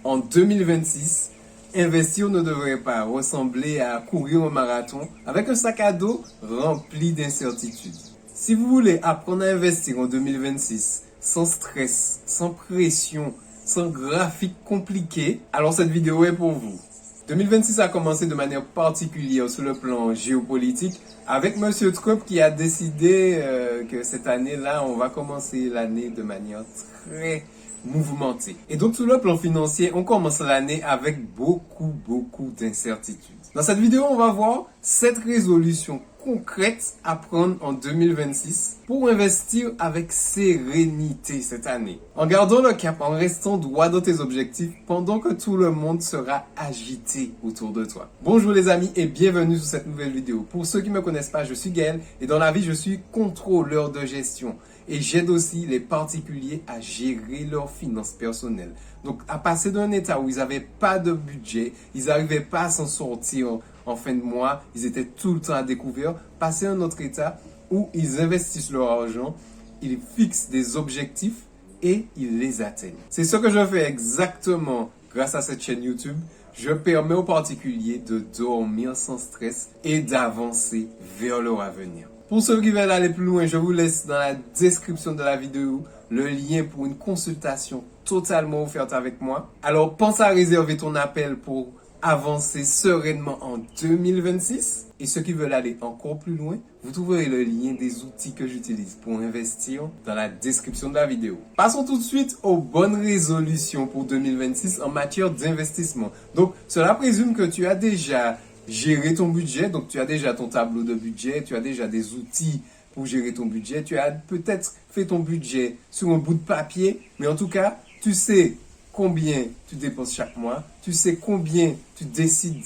En 2026, investir ne devrait pas ressembler à courir un marathon avec un sac à dos rempli d'incertitudes. Si vous voulez apprendre à investir en 2026 sans stress, sans pression, sans graphique compliqué, alors cette vidéo est pour vous. 2026 a commencé de manière particulière sur le plan géopolitique avec Monsieur Trump qui a décidé que cette année-là, on va commencer l'année de manière très mouvementée. Et donc sur le plan financier, on commence l'année avec beaucoup d'incertitudes. Dans cette vidéo, on va voir 7 résolutions concrètes à prendre en 2026 pour investir avec sérénité cette année. En gardant le cap, en restant droit dans tes objectifs pendant que tout le monde sera agité autour de toi. Bonjour les amis et bienvenue sur cette nouvelle vidéo. Pour ceux qui ne me connaissent pas, je suis Gaël et dans la vie, je suis contrôleur de gestion. Et j'aide aussi les particuliers à gérer leurs finances personnelles. Donc, à passer d'un état où ils n'avaient pas de budget, ils n'arrivaient pas à s'en sortir en fin de mois, ils étaient tout le temps à découvert, passer à un autre état où ils investissent leur argent, ils fixent des objectifs et ils les atteignent. C'est ce que je fais exactement grâce à cette chaîne YouTube. Je permets aux particuliers de dormir sans stress et d'avancer vers leur avenir. Pour ceux qui veulent aller plus loin, je vous laisse dans la description de la vidéo le lien pour une consultation totalement offerte avec moi. Alors pense à réserver ton appel pour avancer sereinement en 2026. Et ceux qui veulent aller encore plus loin, vous trouverez le lien des outils que j'utilise pour investir dans la description de la vidéo. Passons tout de suite aux bonnes résolutions pour 2026 en matière d'investissement. Donc cela présume que tu as déjà gérer ton budget, donc tu as déjà ton tableau de budget, tu as déjà des outils pour gérer ton budget, tu as peut-être fait ton budget sur un bout de papier, mais en tout cas, tu sais combien tu dépenses chaque mois, tu sais combien tu décides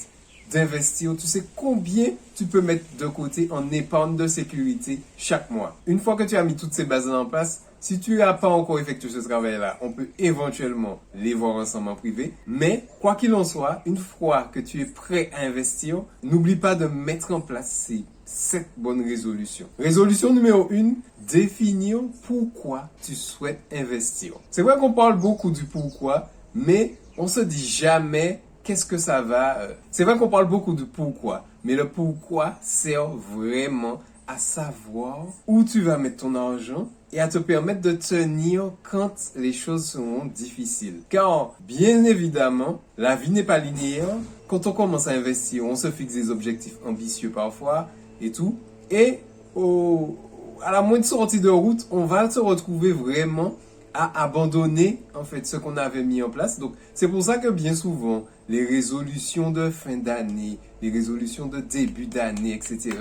d'investir, tu sais combien tu peux mettre de côté en épargne de sécurité chaque mois. Une fois que tu as mis toutes ces bases en place, si tu n'as pas encore effectué ce travail-là, on peut éventuellement les voir ensemble en privé. Mais, quoi qu'il en soit, une fois que tu es prêt à investir, n'oublie pas de mettre en place ces 7 bonnes résolutions. Résolution numéro 1, définir pourquoi tu souhaites investir. C'est vrai qu'on parle beaucoup du pourquoi, mais on se dit jamais qu'est-ce que ça va. C'est vrai qu'on parle beaucoup du pourquoi, mais le pourquoi sert vraiment à savoir où tu vas mettre ton argent et à te permettre de tenir quand les choses seront difficiles. Car, bien évidemment, la vie n'est pas linéaire. Quand on commence à investir, on se fixe des objectifs ambitieux parfois et tout. Et à la moindre sortie de route, on va se retrouver vraiment à abandonner en fait ce qu'on avait mis en place. Donc, c'est pour ça que bien souvent, les résolutions de fin d'année, les résolutions de début d'année, etc.,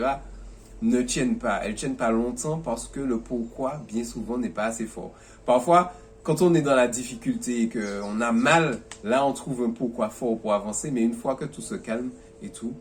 ne tiennent pas. Elles tiennent pas longtemps parce que le pourquoi, bien souvent, n'est pas assez fort. Parfois, quand on est dans la difficulté et qu'on a mal, là, on trouve un pourquoi fort pour avancer. Mais une fois que tout se calme et tout,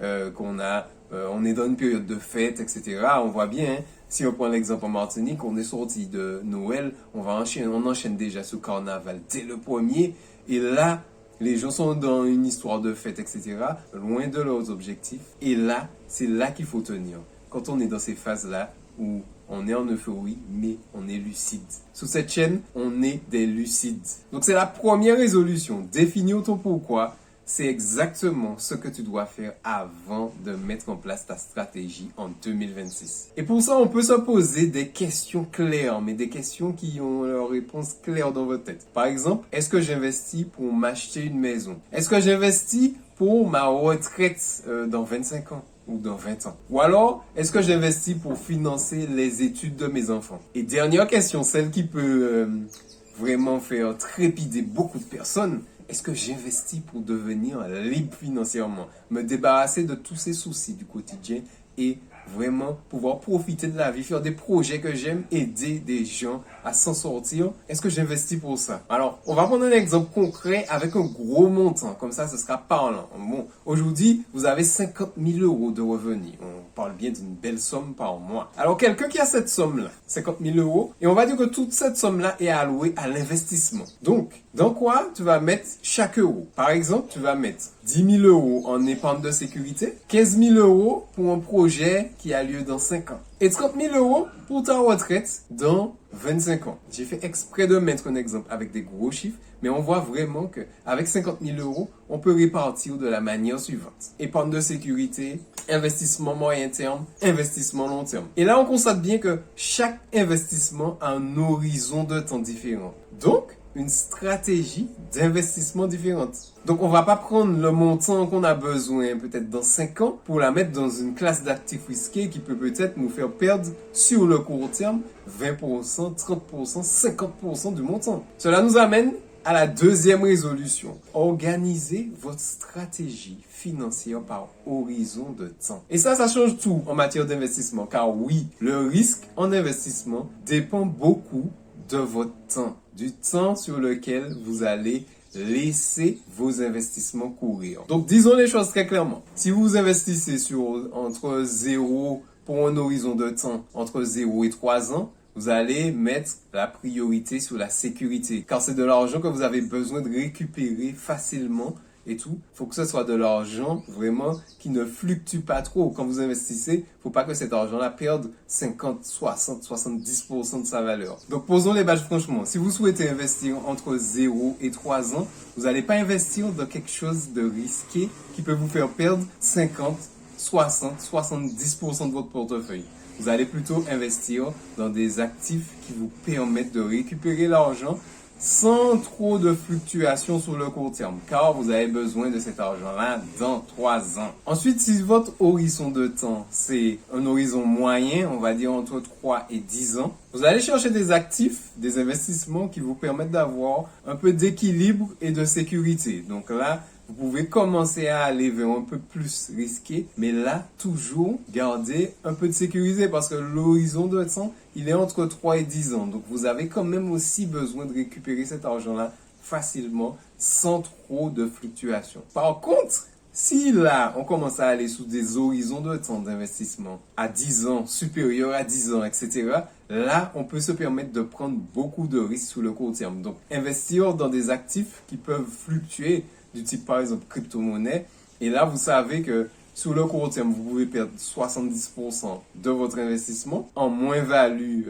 on est dans une période de fête, etc., on voit bien, hein, si on prend l'exemple en Martinique, on est sorti de Noël, on enchaîne déjà ce carnaval dès le premier. Et là, les gens sont dans une histoire de fête, etc., loin de leurs objectifs. Et là, c'est là qu'il faut tenir. Quand on est dans ces phases-là où on est en euphorie, mais on est lucide. Sur cette chaîne, on est des lucides. Donc c'est la première résolution. Définir ton pourquoi, c'est exactement ce que tu dois faire avant de mettre en place ta stratégie en 2026. Et pour ça, on peut se poser des questions claires, mais des questions qui ont leur réponse claire dans votre tête. Par exemple, est-ce que j'investis pour m'acheter une maison? Est-ce que j'investis pour ma retraite dans 25 ans? Ou dans 20 ans? Ou alors, est-ce que j'investis pour financer les études de mes enfants? Et dernière question, celle qui peut vraiment faire trépider beaucoup de personnes, est-ce que j'investis pour devenir libre financièrement, me débarrasser de tous ces soucis du quotidien et vraiment pouvoir profiter de la vie, faire des projets que j'aime, aider des gens à s'en sortir? Est-ce que j'investis pour ça? Alors, on va prendre un exemple concret avec un gros montant. Comme ça, ce sera parlant. Bon, aujourd'hui, vous avez 50 000 € de revenus. On parle bien d'une belle somme par mois. Alors, quelqu'un qui a cette somme-là, 50 000 €, et on va dire que toute cette somme-là est allouée à l'investissement. Donc, dans quoi tu vas mettre chaque euro? Par exemple, tu vas mettre 10 000 € en épargne de sécurité, 15 000 € pour un projet qui a lieu dans 5 ans, et 30 000 € pour ta retraite dans 25 ans. J'ai fait exprès de mettre un exemple avec des gros chiffres Mais on voit vraiment qu'avec 50 000 euros, on peut répartir de la manière suivante. Épargne de sécurité, investissement moyen terme, investissement long terme. Et là, on constate bien que chaque investissement a un horizon de temps différent. Donc, une stratégie d'investissement différente. Donc, on va pas prendre le montant qu'on a besoin peut-être dans 5 ans pour la mettre dans une classe d'actifs risqués qui peut peut-être nous faire perdre sur le court terme 20%, 30%, 50% du montant. Cela nous amène à la deuxième résolution. Organisez votre stratégie financière par horizon de temps. Et ça change tout en matière d'investissement. Car oui, le risque en investissement dépend beaucoup de votre temps. Du temps sur lequel vous allez laisser vos investissements courir. Donc, disons les choses très clairement. Si vous investissez entre 0 pour un horizon de temps entre 0 et 3 ans, vous allez mettre la priorité sur la sécurité. Car c'est de l'argent que vous avez besoin de récupérer facilement et tout. Il faut que ce soit de l'argent vraiment qui ne fluctue pas trop. Quand vous investissez, il ne faut pas que cet argent-là perde 50, 60, 70% de sa valeur. Donc posons les bases franchement. Si vous souhaitez investir entre 0 et 3 ans, vous n'allez pas investir dans quelque chose de risqué qui peut vous faire perdre 50, 60, 70% de votre portefeuille. Vous allez plutôt investir dans des actifs qui vous permettent de récupérer l'argent sans trop de fluctuations sur le court terme, car vous avez besoin de cet argent-là dans 3 ans. Ensuite, si votre horizon de temps, c'est un horizon moyen, on va dire entre 3 et 10 ans, vous allez chercher des actifs, des investissements qui vous permettent d'avoir un peu d'équilibre et de sécurité. Donc là, vous pouvez commencer à aller vers un peu plus risqué, mais là, toujours garder un peu de sécurité parce que l'horizon de temps, il est entre 3 et 10 ans. Donc, vous avez quand même aussi besoin de récupérer cet argent-là facilement, sans trop de fluctuations. Par contre, si là, on commence à aller sous des horizons de temps d'investissement à 10 ans, supérieurs à 10 ans, etc., là, on peut se permettre de prendre beaucoup de risques sur le court terme. Donc, investir dans des actifs qui peuvent fluctuer, du type par exemple crypto-monnaie. Et là, vous savez que sur le court terme, vous pouvez perdre 70% de votre investissement en moins-value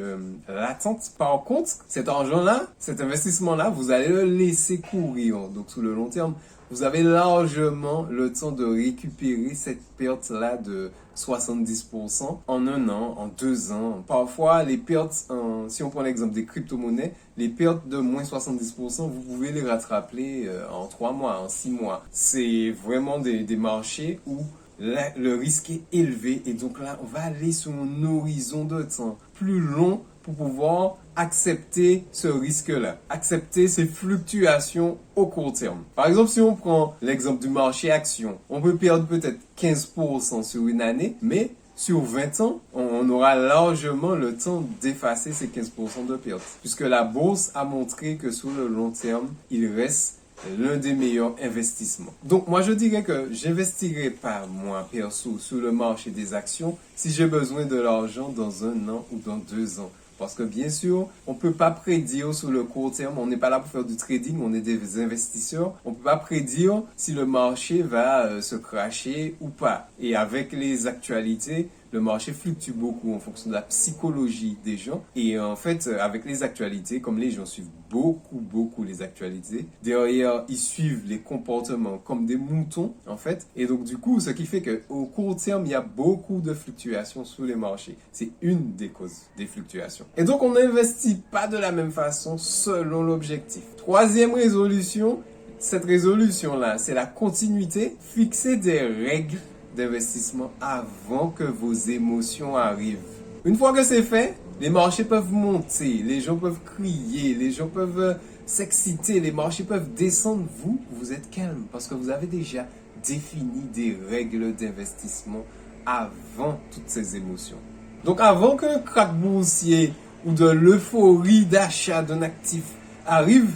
latente. Par contre, cet argent-là, cet investissement-là, vous allez le laisser courir. Donc, sur le long terme, vous avez largement le temps de récupérer cette perte-là de 70% en 1 an, en 2 ans. Parfois, les pertes, si on prend l'exemple des crypto-monnaies, les pertes de moins 70%, vous pouvez les rattraper en 3 mois, en 6 mois. C'est vraiment des marchés où le risque est élevé et donc là, on va aller sur un horizon de temps plus long pour pouvoir accepter ce risque-là, accepter ces fluctuations au court terme. Par exemple, si on prend l'exemple du marché action, on peut perdre peut-être 15% sur une année, mais sur 20 ans, on aura largement le temps d'effacer ces 15% de pertes, puisque la bourse a montré que sur le long terme, il reste l'un des meilleurs investissements. Donc moi je dirais que j'investirai pas moi perso sur le marché des actions si j'ai besoin de l'argent dans 1 an ou dans 2 ans. Parce que bien sûr, on ne peut pas prédire sur le court terme, on n'est pas là pour faire du trading, on est des investisseurs. On ne peut pas prédire si le marché va se crasher ou pas. Et avec les actualités, le marché fluctue beaucoup en fonction de la psychologie des gens. Et en fait, avec les actualités, comme les gens suivent beaucoup les actualités, derrière, ils suivent les comportements comme des moutons, en fait. Et donc, du coup, ce qui fait qu'au court terme, il y a beaucoup de fluctuations sur les marchés. C'est une des causes des fluctuations. Et donc, on n'investit pas de la même façon selon l'objectif. Troisième résolution, cette résolution-là, c'est la continuité. Fixer des règles d'investissement avant que vos émotions arrivent. Une fois que c'est fait, les marchés peuvent monter, les gens peuvent crier, les gens peuvent s'exciter, les marchés peuvent descendre. Vous êtes calme parce que vous avez déjà défini des règles d'investissement avant toutes ces émotions. Donc avant qu'un krach boursier ou de l'euphorie d'achat d'un actif arrive,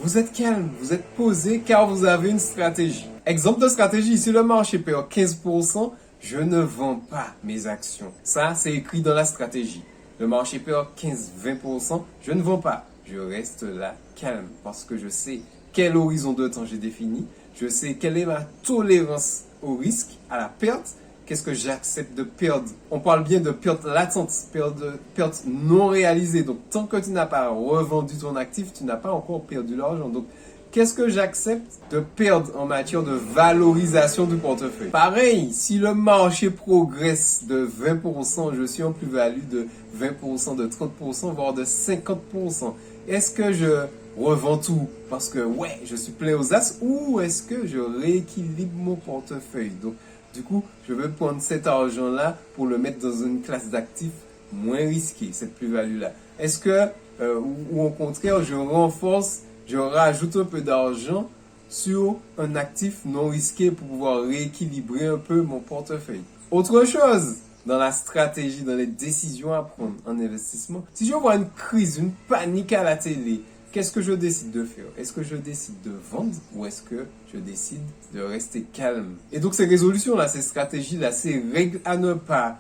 vous êtes calme, vous êtes posé car vous avez une stratégie. Exemple de stratégie, si le marché perd 15%, je ne vends pas mes actions. Ça, c'est écrit dans la stratégie. Le marché perd 15-20%, je ne vends pas. Je reste là calme parce que je sais quel horizon de temps j'ai défini. Je sais quelle est ma tolérance au risque, à la perte. Qu'est-ce que j'accepte de perdre? On parle bien de perte latente, perte non réalisée. Donc, tant que tu n'as pas revendu ton actif, tu n'as pas encore perdu l'argent. Donc, qu'est-ce que j'accepte de perdre en matière de valorisation du portefeuille? Pareil, si le marché progresse de 20%, je suis en plus-value de 20%, de 30%, voire de 50%. Est-ce que je revends tout parce que, ouais, je suis plein aux as, ou est-ce que je rééquilibre mon portefeuille? Donc, du coup, je veux prendre cet argent-là pour le mettre dans une classe d'actifs moins risquée, cette plus-value-là. Est-ce que, ou au contraire, je renforce, je rajoute un peu d'argent sur un actif non risqué pour pouvoir rééquilibrer un peu mon portefeuille? Autre chose, dans la stratégie, dans les décisions à prendre en investissement, si je vois une crise, une panique à la télé, qu'est-ce que je décide de faire? Est-ce que je décide de vendre ou est-ce que je décide de rester calme? Et donc ces résolutions-là, ces stratégies-là, ces règles à ne pas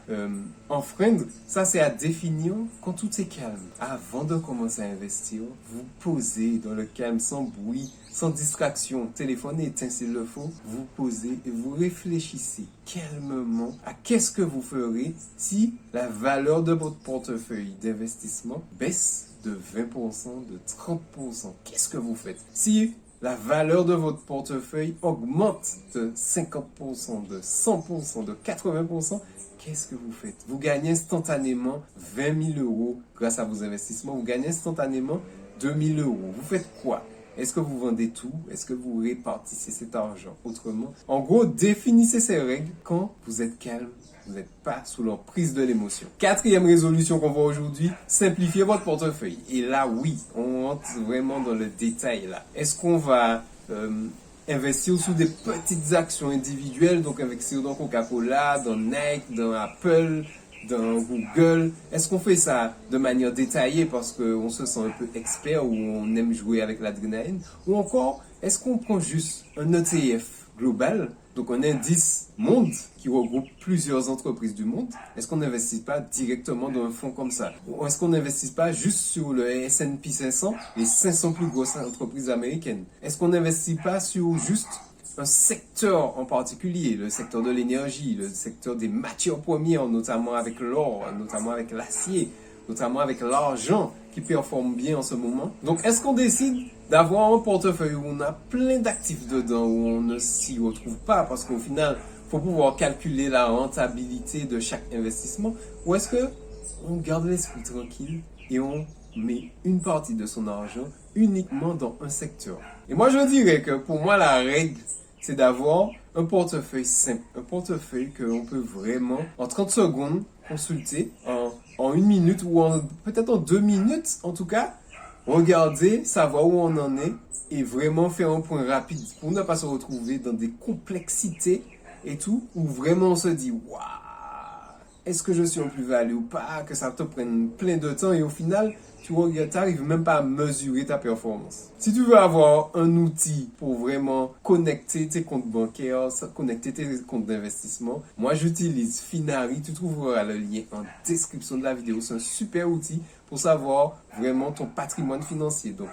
enfreindre, ça c'est à définir quand tout est calme. Avant de commencer à investir, vous posez dans le calme, sans bruit, sans distraction, téléphone éteint s'il le faut, vous posez et vous réfléchissez calmement à qu'est-ce que vous ferez si la valeur de votre portefeuille d'investissement baisse de 20%, de 30%. Qu'est-ce que vous faites? Si la valeur de votre portefeuille augmente de 50%, de 100%, de 80%, qu'est-ce que vous faites? Vous gagnez instantanément 20 000 euros grâce à vos investissements. Vous gagnez instantanément 2 000 euros. Vous faites quoi? Est-ce que vous vendez tout? Est-ce que vous répartissez cet argent autrement? En gros, définissez ces règles quand vous êtes calme. Vous n'êtes pas sous l'emprise de l'émotion. Quatrième résolution qu'on voit aujourd'hui, simplifier votre portefeuille. Et là, oui, on rentre vraiment dans le détail là. Est-ce qu'on va investir sous des petites actions individuelles, donc investir dans Coca-Cola, dans Nike, dans Apple, dans Google? Est-ce qu'on fait ça de manière détaillée parce qu'on se sent un peu expert ou on aime jouer avec l'adrénaline? Ou encore, est-ce qu'on prend juste un ETF global, donc un indice monde qui regroupe plusieurs entreprises du monde? Est-ce qu'on n'investit pas directement dans un fonds comme ça? Ou est-ce qu'on n'investit pas juste sur le S&P 500, les 500 plus grosses entreprises américaines? Est-ce qu'on n'investit pas sur juste un secteur en particulier, le secteur de l'énergie, le secteur des matières premières, notamment avec l'or, notamment avec l'acier, notamment avec l'argent qui performe bien en ce moment? Donc, est-ce qu'on décide d'avoir un portefeuille où on a plein d'actifs dedans, où on ne s'y retrouve pas, parce qu'au final, il faut pouvoir calculer la rentabilité de chaque investissement, ou est-ce que on garde l'esprit tranquille et on met une partie de son argent uniquement dans un secteur? Et moi, je dirais que pour moi, la règle, c'est d'avoir un portefeuille simple, un portefeuille que l'on peut vraiment, en 30 secondes, consulter, en 1 minute ou peut-être en 2 minutes, en tout cas, regarder, savoir où on en est et vraiment faire un point rapide pour ne pas se retrouver dans des complexités et tout, où vraiment on se dit, waouh, est-ce que je suis en plus-value ou pas, que ça te prenne plein de temps et au final, tu n'arrives même pas à mesurer ta performance. Si tu veux avoir un outil pour vraiment connecter tes comptes bancaires, connecter tes comptes d'investissement, moi j'utilise Finari. Tu trouveras le lien en description de la vidéo. C'est un super outil pour savoir vraiment ton patrimoine financier. Donc,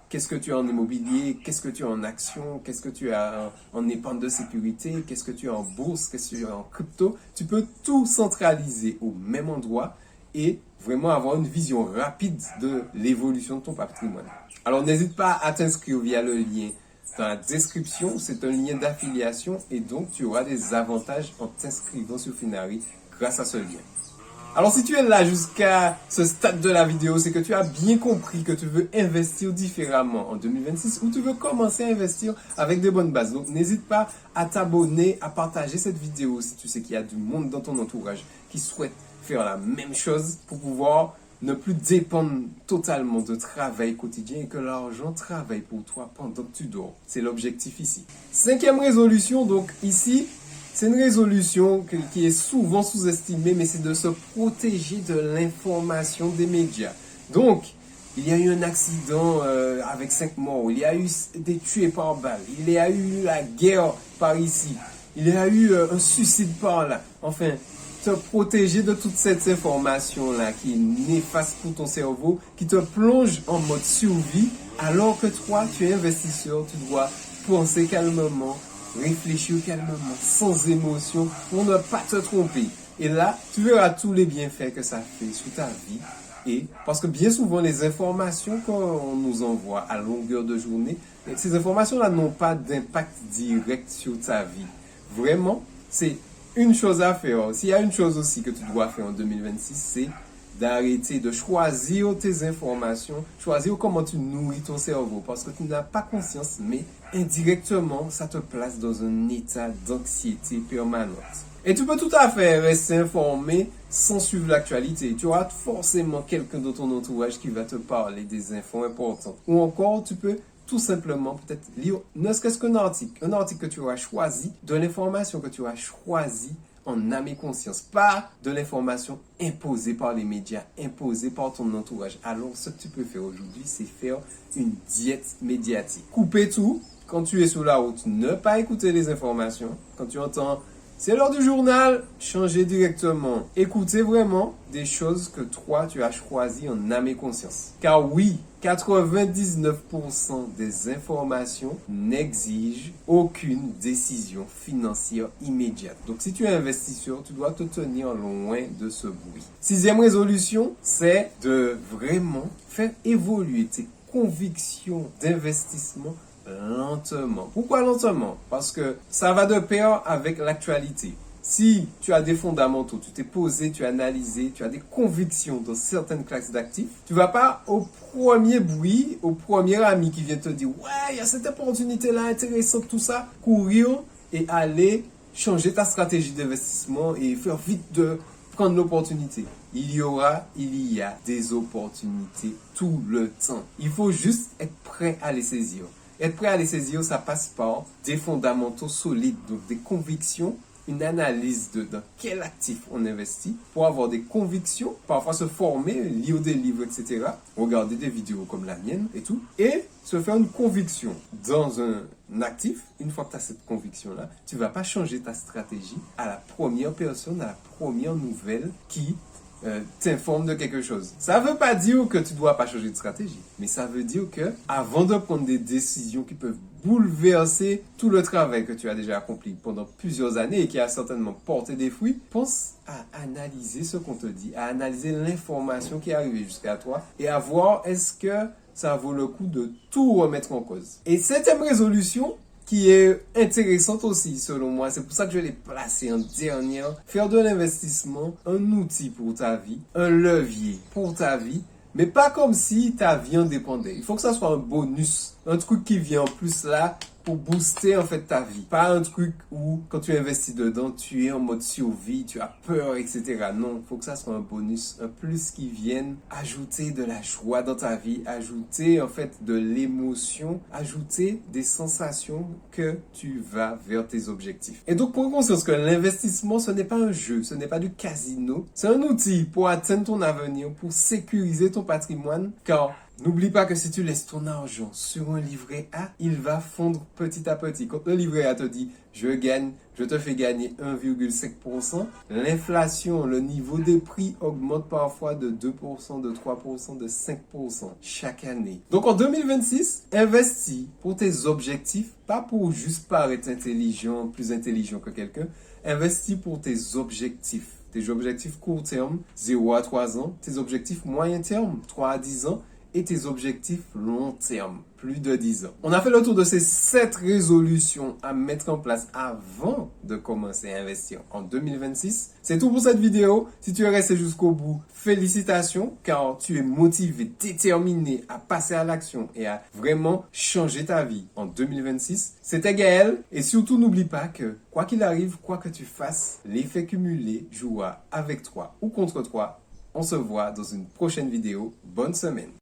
qu'est-ce que tu as en immobilier, qu'est-ce que tu as en action, qu'est-ce que tu as en épargne de sécurité, qu'est-ce que tu as en bourse, qu'est-ce que tu as en crypto. Tu peux tout centraliser au même endroit et vraiment avoir une vision rapide de l'évolution de ton patrimoine. Alors n'hésite pas à t'inscrire via le lien dans la description, c'est un lien d'affiliation et donc tu auras des avantages en t'inscrivant sur Finari grâce à ce lien. Alors si tu es là jusqu'à ce stade de la vidéo, c'est que tu as bien compris que tu veux investir différemment en 2026 ou tu veux commencer à investir avec des bonnes bases. Donc n'hésite pas à t'abonner, à partager cette vidéo si tu sais qu'il y a du monde dans ton entourage qui souhaite faire la même chose pour pouvoir ne plus dépendre totalement de travail quotidien et que l'argent travaille pour toi pendant que tu dors. C'est l'objectif ici. 5e résolution, donc ici, c'est une résolution qui est souvent sous-estimée, mais c'est de se protéger de l'information des médias. Donc, il y a eu un accident avec 5 morts, il y a eu des tués par balle, il y a eu la guerre par ici, il y a eu un suicide par là. Enfin, te protéger de toute cette information-là qui est néfaste pour ton cerveau, qui te plonge en mode survie, alors que toi, tu es investisseur, tu dois penser calmement, réfléchir calmement, sans émotion, pour ne pas te tromper. Et là, tu verras tous les bienfaits que ça fait sur ta vie. Et parce que bien souvent, les informations qu'on nous envoie à longueur de journée, ces informations-là n'ont pas d'impact direct sur ta vie. Vraiment, c'est une chose à faire. S'il y a une chose aussi que tu dois faire en 2026, c'est d'arrêter de choisir tes informations, choisir comment tu nourris ton cerveau, parce que tu n'as pas conscience, mais indirectement, ça te place dans un état d'anxiété permanente. Et tu peux tout à fait rester informé sans suivre l'actualité. Tu auras forcément quelqu'un dans ton entourage qui va te parler des infos importantes. Ou encore, tu peux tout simplement peut-être lire ne serait-ce qu'un article que tu auras choisi, de l'information que tu auras choisi en âme et conscience, pas de l'information imposée par les médias, imposée par ton entourage. Alors, ce que tu peux faire aujourd'hui, c'est faire une diète médiatique. Couper tout. Quand tu es sur la route, ne pas écouter les informations. Quand tu entends c'est l'heure du journal, changer directement. Écoutez vraiment des choses que toi, tu as choisies en âme et conscience. Car oui, 99% des informations n'exigent aucune décision financière immédiate. Donc si tu es investisseur, tu dois te tenir loin de ce bruit. 6e résolution, c'est de vraiment faire évoluer tes convictions d'investissement lentement. Pourquoi lentement? Parce que ça va de pair avec l'actualité. Si tu as des fondamentaux, tu t'es posé, tu as analysé, tu as des convictions dans certaines classes d'actifs, tu vas pas au premier bruit, au premier ami qui vient te dire ouais, il y a cette opportunité-là intéressante, tout ça, courir et aller changer ta stratégie d'investissement et faire vite de prendre l'opportunité. Il y a des opportunités tout le temps. Il faut juste être prêt à les saisir. Être prêt à les saisir, ça passe par des fondamentaux solides, donc des convictions, une analyse de dans quel actif on investit pour avoir des convictions, parfois se former, lire des livres, etc., regarder des vidéos comme la mienne et tout, et se faire une conviction dans un actif. Une fois que tu as cette conviction-là, tu ne vas pas changer ta stratégie à la première personne, à la première nouvelle qui t'informe de quelque chose. Ça ne veut pas dire que tu ne dois pas changer de stratégie, mais ça veut dire que avant de prendre des décisions qui peuvent bouleverser tout le travail que tu as déjà accompli pendant plusieurs années et qui a certainement porté des fruits, pense à analyser ce qu'on te dit, à analyser l'information qui est arrivée jusqu'à toi et à voir est-ce que ça vaut le coup de tout remettre en cause. Et 7e résolution, qui est intéressante aussi selon moi, c'est pour ça que je l'ai placé en dernière, faire de l'investissement un outil pour ta vie, un levier pour ta vie, mais pas comme si ta vie en dépendait. Il faut que ça soit un bonus, un truc qui vient en plus là pour booster en fait ta vie. Pas un truc où quand tu investis dedans, tu es en mode survie, tu as peur, etc. Non, il faut que ça soit un bonus, un plus qui vienne ajouter de la joie dans ta vie, ajouter en fait de l'émotion, ajouter des sensations que tu vas vers tes objectifs. Et donc prends conscience que l'investissement, ce n'est pas un jeu, ce n'est pas du casino, c'est un outil pour atteindre ton avenir, pour sécuriser ton patrimoine, car n'oublie pas que si tu laisses ton argent sur un livret A, il va fondre petit à petit. Quand le livret A te dit je te fais gagner 1,5%, l'inflation, le niveau des prix augmente parfois de 2%, de 3%, de 5% chaque année. Donc en 2026, investis pour tes objectifs, pas pour juste paraître intelligent, plus intelligent que quelqu'un. Investis pour tes objectifs. Tes objectifs court terme, 0 à 3 ans. Tes objectifs moyen terme, 3 à 10 ans. Et tes objectifs long terme, plus de 10 ans. On a fait le tour de ces 7 résolutions à mettre en place avant de commencer à investir en 2026. C'est tout pour cette vidéo. Si tu es resté jusqu'au bout, félicitations, car tu es motivé, déterminé à passer à l'action et à vraiment changer ta vie en 2026. C'était Gaël, et surtout n'oublie pas que quoi qu'il arrive, quoi que tu fasses, l'effet cumulé jouera avec toi ou contre toi. On se voit dans une prochaine vidéo. Bonne semaine.